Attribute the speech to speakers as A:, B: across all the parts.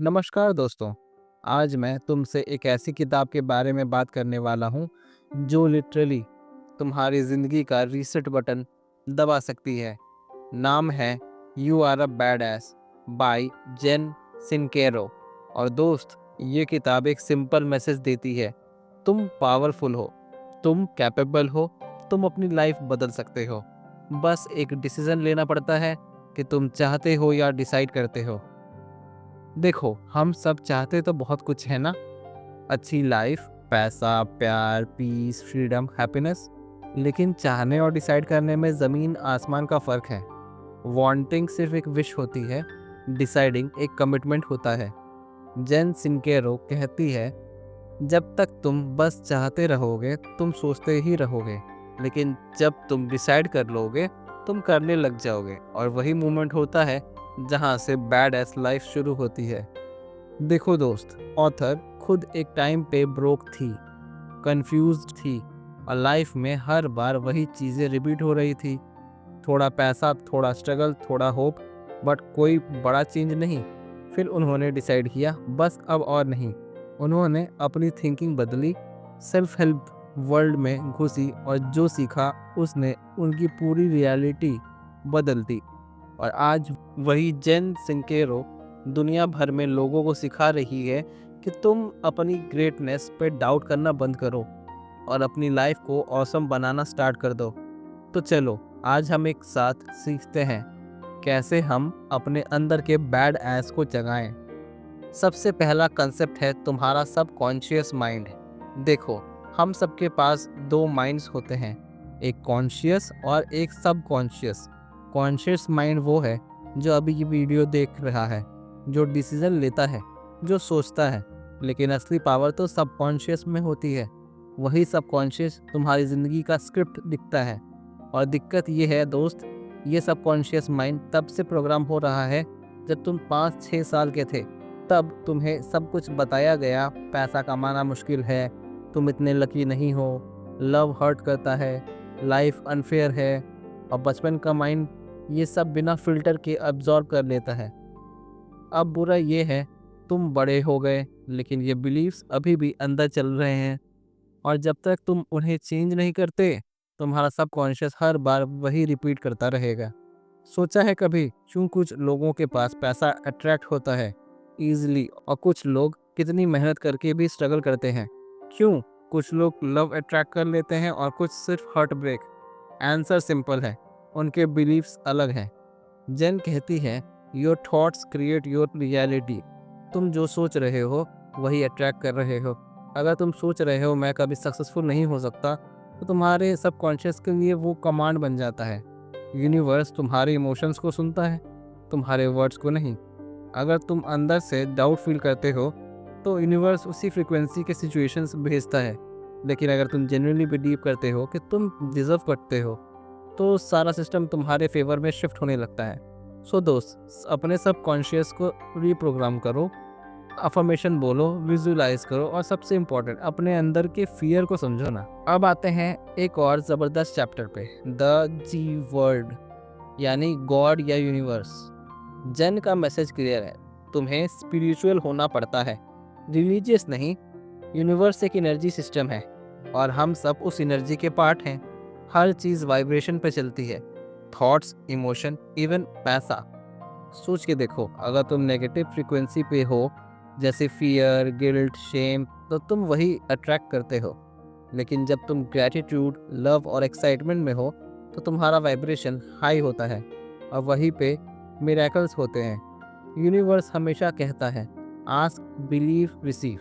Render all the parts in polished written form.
A: नमस्कार दोस्तों। आज मैं तुमसे एक ऐसी किताब के बारे में बात करने वाला हूँ जो लिटरली तुम्हारी ज़िंदगी का रीसेट बटन दबा सकती है। नाम है you are a bad S by Jen Sincero. और दोस्त, ये किताब एक सिंपल मैसेज देती है, तुम पावरफुल हो, तुम कैपेबल हो, तुम अपनी लाइफ बदल सकते हो। बस एक डिसीजन लेना पड़ता है कि तुम चाहते हो या डिसाइड करते हो। देखो, हम सब चाहते तो बहुत कुछ है ना, अच्छी लाइफ, पैसा, प्यार, पीस, फ्रीडम, हैप्पीनेस। लेकिन चाहने और डिसाइड करने में ज़मीन आसमान का फ़र्क है। वांटिंग सिर्फ एक विश होती है, डिसाइडिंग एक कमिटमेंट होता है। जेन सिनकेरो कहती है, जब तक तुम बस चाहते रहोगे तुम सोचते ही रहोगे, लेकिन जब तुम डिसाइड कर लोगे तुम करने लग जाओगे। और वही मोमेंट होता है जहाँ से बैड एस लाइफ शुरू होती है। देखो दोस्त, ऑथर खुद एक टाइम पे ब्रोक थी, कंफ्यूज्ड थी, और लाइफ में हर बार वही चीज़ें रिपीट हो रही थी। थोड़ा पैसा, थोड़ा स्ट्रगल, थोड़ा होप, बट कोई बड़ा चेंज नहीं। फिर उन्होंने डिसाइड किया, बस अब और नहीं। उन्होंने अपनी थिंकिंग बदली, सेल्फ हेल्प वर्ल्ड में घुसी, और जो सीखा उसने उनकी पूरी रियलिटी बदल दी। और आज वही जेन सिंकेरो दुनिया भर में लोगों को सिखा रही है कि तुम अपनी ग्रेटनेस पे डाउट करना बंद करो और अपनी लाइफ को ऑसम बनाना स्टार्ट कर दो। तो चलो, आज हम एक साथ सीखते हैं कैसे हम अपने अंदर के बैड एस को जगाएं। सबसे पहला कंसेप्ट है तुम्हारा सबकॉन्शियस माइंड। देखो, हम सबके पास दो माइंड्स होते हैं, एक कॉन्शियस और एक सबकॉन्शियस। कॉन्शियस माइंड वो है जो अभी की वीडियो देख रहा है, जो डिसीजन लेता है, जो सोचता है। लेकिन असली पावर तो सबकॉन्शियस में होती है। वही सबकॉन्शियस तुम्हारी ज़िंदगी का स्क्रिप्ट लिखता है। और दिक्कत ये है दोस्त, ये सबकॉन्शियस माइंड तब से प्रोग्राम हो रहा है जब तुम 5-6 साल के थे। तब तुम्हें सब कुछ बताया गया, पैसा कमाना मुश्किल है, तुम इतने लकी नहीं हो, लव हर्ट करता है, लाइफ अनफेयर है। और बचपन का माइंड ये सब बिना फिल्टर के अब्जॉर्ब कर लेता है। अब बुरा ये है, तुम बड़े हो गए लेकिन ये बिलीव्स अभी भी अंदर चल रहे हैं। और जब तक तुम उन्हें चेंज नहीं करते, तुम्हारा सबकॉन्शियस हर बार वही रिपीट करता रहेगा। सोचा है कभी क्यों कुछ लोगों के पास पैसा अट्रैक्ट होता है ईजिली, और कुछ लोग कितनी मेहनत करके भी स्ट्रगल करते हैं? क्यों कुछ लोग लव अट्रैक्ट कर लेते हैं और कुछ सिर्फ हार्ट ब्रेक? आंसर सिंपल है, उनके बिलीव्स अलग हैं। जेन कहती है, your thoughts create your reality. तुम जो सोच रहे हो वही अट्रैक्ट कर रहे हो। अगर तुम सोच रहे हो मैं कभी सक्सेसफुल नहीं हो सकता, तो तुम्हारे सबकॉन्शियस के लिए वो कमांड बन जाता है। यूनिवर्स तुम्हारे इमोशंस को सुनता है, तुम्हारे वर्ड्स को नहीं। अगर तुम अंदर से डाउट फील करते हो तो यूनिवर्स उसी फ्रीक्वेंसी के सिचुएशंस भेजता है। लेकिन अगर तुम जेन्युइनली बिलीव करते हो कि तुम डिजर्व करते हो, तो सारा सिस्टम तुम्हारे फेवर में शिफ्ट होने लगता है। सो दोस्त, अपने सबकॉन्शियस को रीप्रोग्राम करो, अफर्मेशन बोलो, विजुलाइज करो, और सबसे इम्पोर्टेंट, अपने अंदर के फियर को समझो ना। अब आते हैं एक और ज़बरदस्त चैप्टर पे, द जी वर्ड, यानी गॉड या यूनिवर्स। जेन का मैसेज क्लियर है, तुम्हें स्पिरिचुअल होना पड़ता है, रिलीजियस नहीं। यूनिवर्स एक एनर्जी सिस्टम है और हम सब उस एनर्जी के पार्ट हैं। हर चीज़ वाइब्रेशन पे चलती है, थॉट्स, इमोशन, इवन पैसा। सोच के देखो, अगर तुम नेगेटिव फ्रीक्वेंसी पे हो, जैसे फियर, गिल्ट, शेम, तो तुम वही अट्रैक्ट करते हो। लेकिन जब तुम ग्रैटिट्यूड, लव और एक्साइटमेंट में हो, तो तुम्हारा वाइब्रेशन हाई होता है, और वहीं पे मिरेकल्स होते हैं। यूनिवर्स हमेशा कहता है, आस्क, बिलीव, रिसीव।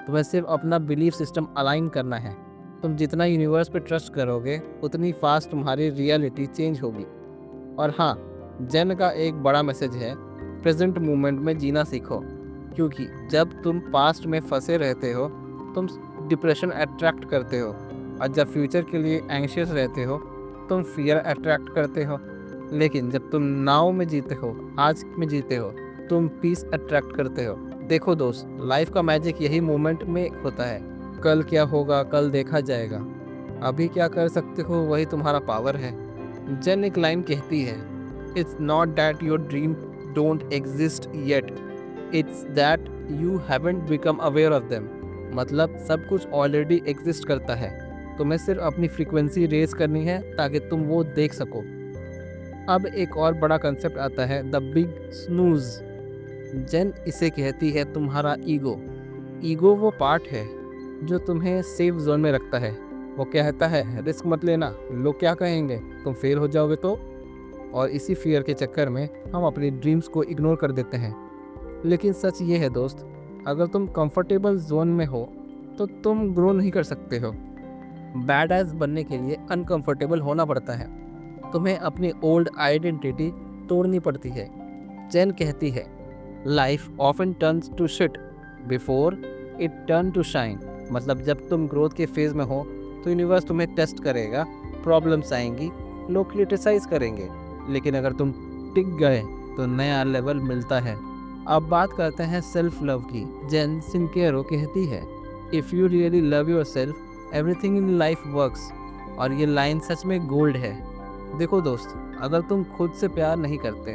A: तुम्हें सिर्फ अपना बिलीफ सिस्टम अलाइन करना है। तुम जितना यूनिवर्स पे ट्रस्ट करोगे उतनी फास्ट तुम्हारी रियलिटी चेंज होगी। और हाँ, जेन का एक बड़ा मैसेज है, प्रेजेंट मोमेंट में जीना सीखो। क्योंकि जब तुम पास्ट में फंसे रहते हो तुम डिप्रेशन अट्रैक्ट करते हो, और जब फ्यूचर के लिए एंग्शियस रहते हो तुम फियर अट्रैक्ट करते हो। लेकिन जब तुम नाउ में जीते हो, आज में जीते हो, तुम पीस अट्रैक्ट करते हो। देखो दोस्त, लाइफ का मैजिक यही मोमेंट में होता है। कल क्या होगा कल देखा जाएगा, अभी क्या कर सकते हो वही तुम्हारा पावर है। जेन एक लाइन कहती है, it's not that your dream don't exist yet, it's that you haven't become aware of them. मतलब सब कुछ ऑलरेडी एग्जिस्ट करता है, तुम्हें सिर्फ अपनी फ्रीक्वेंसी रेज करनी है ताकि तुम वो देख सको। अब एक और बड़ा कंसेप्ट आता है, द बिग स्नूज। जेन इसे कहती है तुम्हारा ईगो। ईगो वो पार्ट है जो तुम्हें सेफ जोन में रखता है। वो कहता है रिस्क मत लेना, लोग क्या कहेंगे, तुम फेल हो जाओगे तो। और इसी फियर के चक्कर में हम अपनी ड्रीम्स को इग्नोर कर देते हैं। लेकिन सच ये है दोस्त, अगर तुम कंफर्टेबल जोन में हो तो तुम ग्रो नहीं कर सकते हो। बैड एस बनने के लिए अनकंफर्टेबल होना पड़ता है, तुम्हें अपनी ओल्ड आइडेंटिटी तोड़नी पड़ती है। जेन कहती है life often turns to shit before it turn to shine. मतलब जब तुम ग्रोथ के फेज में हो तो यूनिवर्स तुम्हें टेस्ट करेगा, प्रॉब्लम्स आएंगी, लोग क्रिटिसाइज करेंगे, लेकिन अगर तुम टिक गए तो नया लेवल मिलता है। अब बात करते हैं सेल्फ लव की। जेन सिंकेरो कहती है if you really love your self everything in life works. और ये लाइन सच में गोल्ड है। देखो दोस्त, अगर तुम खुद से प्यार नहीं करते,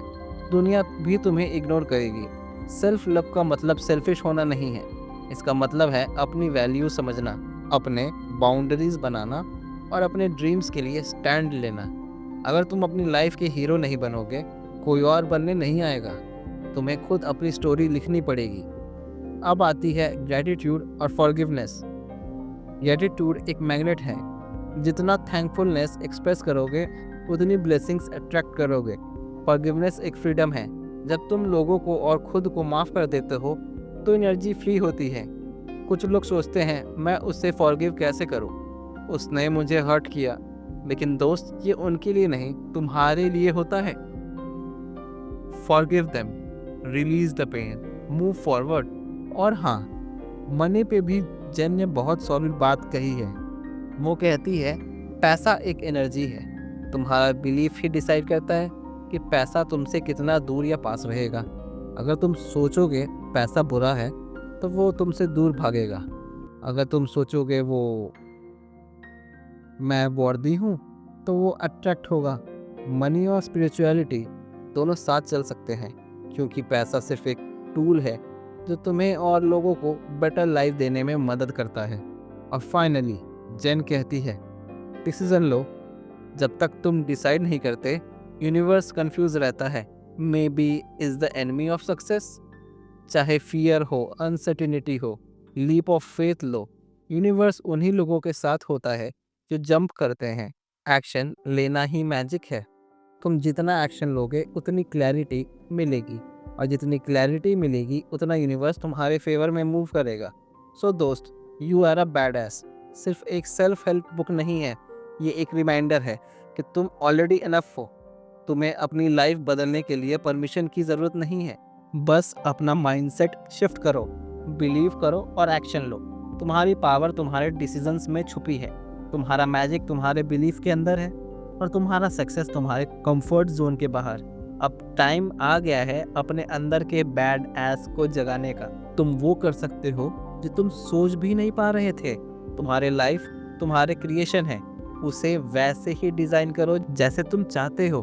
A: दुनिया भी तुम्हें इग्नोर करेगी। सेल्फ लव का मतलब सेल्फिश होना नहीं है, इसका मतलब है अपनी वैल्यू समझना, अपने बाउंड्रीज बनाना और अपने ड्रीम्स के लिए स्टैंड लेना। अगर तुम अपनी लाइफ के हीरो नहीं बनोगे, कोई और बनने नहीं आएगा। तुम्हें खुद अपनी स्टोरी लिखनी पड़ेगी। अब आती है ग्रैटिट्यूड और फॉरगिवनेस। ग्रैटिट्यूड एक मैग्नेट है, जितना थैंकफुलनेस एक्सप्रेस करोगे उतनी ब्लेसिंग्स अट्रैक्ट करोगे। फॉरगिवनेस एक फ्रीडम है, जब तुम लोगों को और खुद को माफ़ कर देते हो तो एनर्जी फ्री होती है। कुछ लोग सोचते हैं मैं उससे फॉरगिव कैसे करूं, उसने मुझे हर्ट किया। लेकिन दोस्त, ये उनके लिए नहीं, तुम्हारे लिए होता है। Forgive them, release the pain, move forward. और हाँ, मनी पे भी जेन ने बहुत सॉलिड बात कही है। वो कहती है पैसा एक एनर्जी है, तुम्हारा बिलीफ ही डिसाइड करता है कि पैसा तुमसे कितना दूर या पास रहेगा। अगर तुम सोचोगे पैसा बुरा है तो वो तुमसे दूर भागेगा। अगर तुम सोचोगे वो मैं वर्दी हूँ तो वो अट्रैक्ट होगा। मनी और स्पिरिचुअलिटी दोनों साथ चल सकते हैं, क्योंकि पैसा सिर्फ एक टूल है जो तुम्हें और लोगों को बेटर लाइफ देने में मदद करता है। और फाइनली जेन कहती है डिसीजन लो। जब तक तुम डिसाइड नहीं करते, यूनिवर्स कंफ्यूज रहता है। Maybe is the enemy of success. चाहे फियर हो, अनसर्टिनिटी हो, लीप ऑफ फेथ लो, यूनिवर्स उन्हीं लोगों के साथ होता है जो जंप करते हैं। एक्शन लेना ही मैजिक है। तुम जितना एक्शन लोगे उतनी क्लैरिटी मिलेगी, और जितनी क्लैरिटी मिलेगी उतना यूनिवर्स तुम्हारे फेवर में मूव करेगा। सो दोस्त, you are a bad ass सिर्फ एक सेल्फ हेल्प बुक नहीं है, ये एक रिमाइंडर है कि तुम ऑलरेडी इनफ हो। तुम्हें अपनी लाइफ बदलने के लिए परमिशन की ज़रूरत नहीं है, बस अपना माइंडसेट शिफ्ट करो, बिलीव करो और एक्शन लो। तुम्हारी पावर तुम्हारे डिसीजंस में छुपी है, तुम्हारा मैजिक तुम्हारे बिलीफ के अंदर है, और तुम्हारा सक्सेस तुम्हारे कंफर्ट जोन के बाहर। अब टाइम आ गया है अपने अंदर के बैड एस को जगाने का। तुम वो कर सकते हो जो तुम सोच भी नहीं पा रहे थे। तुम्हारे लाइफ तुम्हारे क्रिएशन है, उसे वैसे ही डिज़ाइन करो जैसे तुम चाहते हो।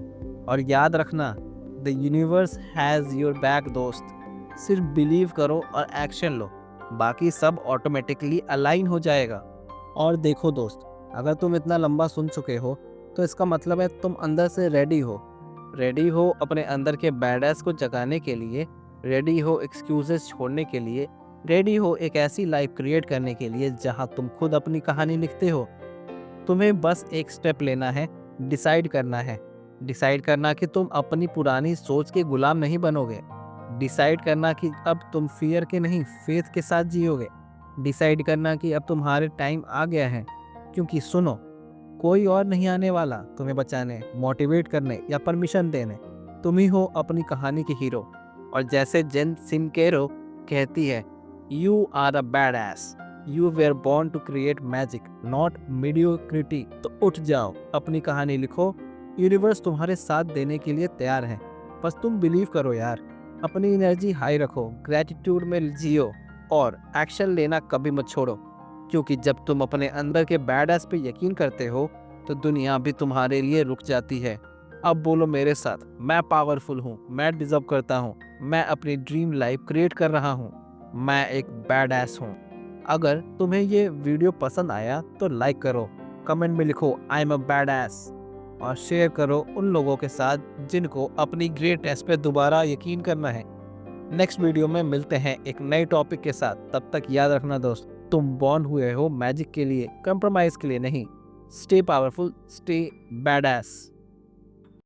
A: और याद रखना, the universe has your back दोस्त। सिर्फ बिलीव करो और एक्शन लो, बाकी सब ऑटोमेटिकली अलाइन हो जाएगा। और देखो दोस्त, अगर तुम इतना लंबा सुन चुके हो तो इसका मतलब है तुम अंदर से रेडी हो अपने अंदर के बैडएस को जगाने के लिए, रेडी हो एक्सक्यूजेस छोड़ने के लिए, रेडी हो एक ऐसी लाइफ क्रिएट करने के लिए जहां तुम खुद अपनी कहानी लिखते हो। तुम्हें बस एक स्टेप लेना है, डिसाइड करना कि तुम अपनी पुरानी सोच के गुलाम नहीं बनोगे। डिसाइड करना कि अब तुम फियर के नहीं, फेथ के साथ जियोगे। डिसाइड करना कि अब तुम्हारे टाइम आ गया है, क्योंकि सुनो, कोई और नहीं आने वाला तुम्हें बचाने, मोटिवेट करने या परमिशन देने। तुम ही हो अपनी कहानी के हीरो। और जैसे जेन सिंकेरो कहती है, you are a bad ass, you were born to create magic, not mediocrity. तो उठ जाओ, अपनी कहानी लिखो, यूनिवर्स तुम्हारे साथ देने के लिए तैयार है। बस तुम बिलीव करो यार, अपनी एनर्जी हाई रखो, ग्रैटिट्यूड में जियो, और एक्शन लेना कभी मत छोड़ो। क्योंकि जब तुम अपने अंदर के बैड एस पे यकीन करते हो तो दुनिया भी तुम्हारे लिए रुक जाती है। अब बोलो मेरे साथ, मैं पावरफुल हूँ, मैं डिजर्व करता हूँ, मैं अपनी ड्रीम लाइफ क्रिएट कर रहा हूँ, मैं एक बैडएस हूँ। अगर तुम्हें ये वीडियो पसंद आया तो लाइक करो, कमेंट में लिखो आई एम अ बैडएस और शेयर करो उन लोगों के साथ जिनको अपनी ग्रेटनेस पे दोबारा यकीन करना है। नेक्स्ट वीडियो में मिलते हैं एक नए टॉपिक के साथ। तब तक याद रखना दोस्त, तुम बॉर्न हुए हो मैजिक के लिए, कंप्रोमाइज के लिए नहीं। Stay powerful, stay badass.